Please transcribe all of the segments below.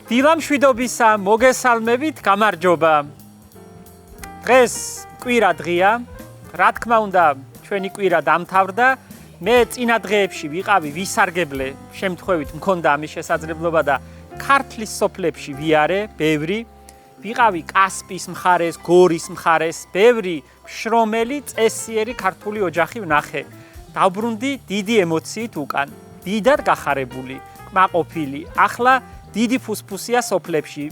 დილამშვიდობისა მოგესალმებით, გამარჯობა. დღეს კვირა დღეა, რა თქმა უნდა, ჩვენი კვირა დამთავრდა. მე წინა დღეებში ვიყავი ვისარგებლე, შემთხვევით მქონდა ამის შესაძლებლობა და ქართლის სოფლებში ვიარე, ბევრი. ვიყავი კასპის მხარეს, გორის მხარეს, ბევრი შრომელი, წესიერი ქართული ოჯახი ვნახე. დავბრუნდი დიდი ემოციით უკან, დიდად გახარებული, კმაყოფილი. ახლა დიდი ფუსფუსია სოფლებში.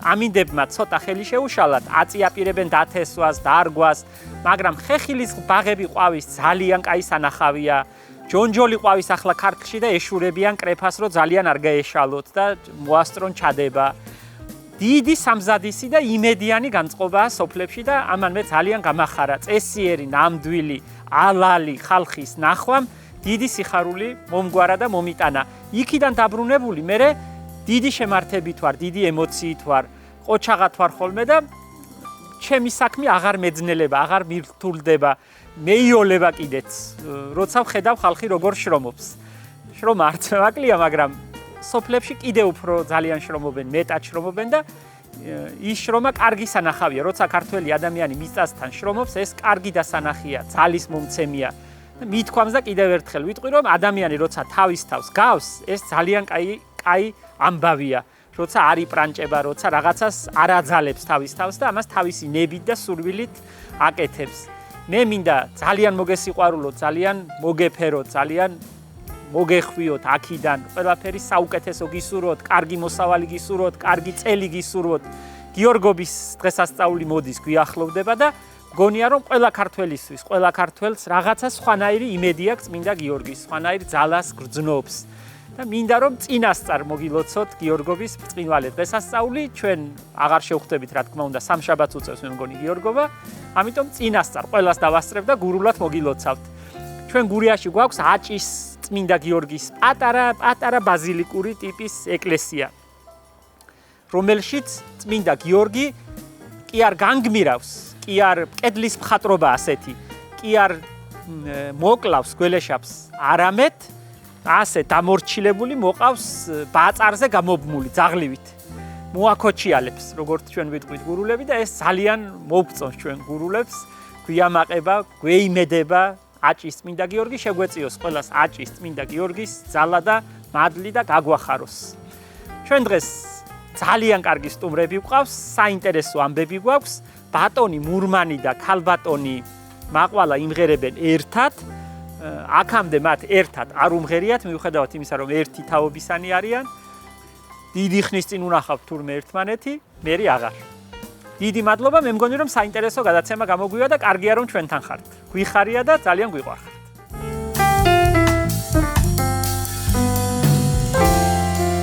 ამინდებმა ცოტა ხელი შეუშალათ, აწიაპირებენ დათესვას, დარგვას, მაგრამ ხეხილის ბაღები ყვავის ძალიან კაი სანახავია. ჯონჯოლი ყვავის ახლა ქართლში და ეშურებიან კრეფას, რომ ძალიან არ გაეშალოთ და მოასწრონ ჩადება. დიდი სამზადისი და იმედიანი განწყობაა სოფლებში და ამან მე ძალიან გამახარა. წესიერი, ნამდვილი, ალალი ხალხის ნახვამ დიდი სიხარული მომგვარა და მომიტანა. იქიდან დაბრუნებული მე დიდი შემართებით ვარ, დიდი ემოციით ვარ, ყოჩაღად ვარ ხოლმე და ჩემი საქმე აღარ მეძნელება, აღარ მირთულდება, მეიოლება კიდეც, როცა ვხედავ ხალხი როგორ შრომობს. შრომა არც მაკლია, მაგრამ სოფლებში კიდევ უფრო ძალიან შრომობენ, მეტად შრომობენ და ის შრომა კარგი სანახავია, როცა ქართველი ადამიანი მიწასთან შრომობს, ეს კარგი დასანახია, ძალის მომცემია. მithქვამს და კიდევ ერთხელ ვიტყვი, რომ ადამიანი როცა თავის თავს გავს, ეს ძალიან კაი ამბავია, როცა არ იპრანჭება, როცა რაღაცას არ აძალებს თავის თავს და ამას თავისი ნებით და სურვილით აკეთებს. მე მინდა ძალიან მოგესიყვარულოთ, ძალიან მოგეფეროთ, ძალიან მოგეხვიოთ აქიდან, ყველაფერი საუკეთესო გისურვოთ, კარგი მოსავალი გისურვოთ, კარგი წელი გისურვოთ. გიორგობის დღესასწაული მოდის, გვიახლოვდება და მგონია რომ ყველა ქართველისთვის, ყველა ქართველს რაღაცა სხვანაირი იმედი აქვს წმინდა გიორგის, სხვანაირი ძალას გრძნობს. და მინდა რომ წინასწარ მოგილოცოთ გიორგობის ბრწყინვალე დღესასწაული, ჩვენ აღარ შევხვდებით, რა თქმა უნდა, სამშაბათს უწევს მე მგონი გიორგობა, ამიტომ წინასწარ ყველას დავასწრებ და გურულად მოგილოცავთ. ჩვენ გურიაში გვაქვს აჭის წმინდა გიორგის პატარა ბაზილიკური ტიპის ეკლესია, რომელშიც წმინდა გიორგი კი არ განგმირავს, კი არ კედლის მხატვრობა ასეთი, კი არ მოკლავს გველეშაპს, არამედ ასე დამორჩილებული მოყავს ბაწარზე გამობმული ძაღლივით. მოაქოჩიალებს, როგორც ჩვენ ვიტყვით გურულები და ეს ძალიან მოვგწონს ჩვენ გურულებს, გვიამაყება, გვეიმედება აჭის წმინდა გიორგი, შეგვეწიოს ყველას აჭის წმინდა გიორგის ძალა და მადლი და გაგვახაროს. ჩვენ დღეს ძალიან კარგი სტუმრები გვყავს, საინტერესო ამბები გვაქვს. ბატონი მურმანი და ქალბატონი მაყვალა იმღერებენ ერთად. აქამდე მათ ერთად არ უმღერიათ, მიუხედავად იმისა, რომ ერთი თაობისანი არიან. დიდი ხნის წინ უნახავთ თურმე ერთმანეთი, მერი აღარ. დიდი მადლობა, მე მგონი რომ საინტერესო გადაცემა გამოგვივა და კარგია რომ ჩვენთან ხართ. გვიხარია და ძალიან გვიყვარხართ.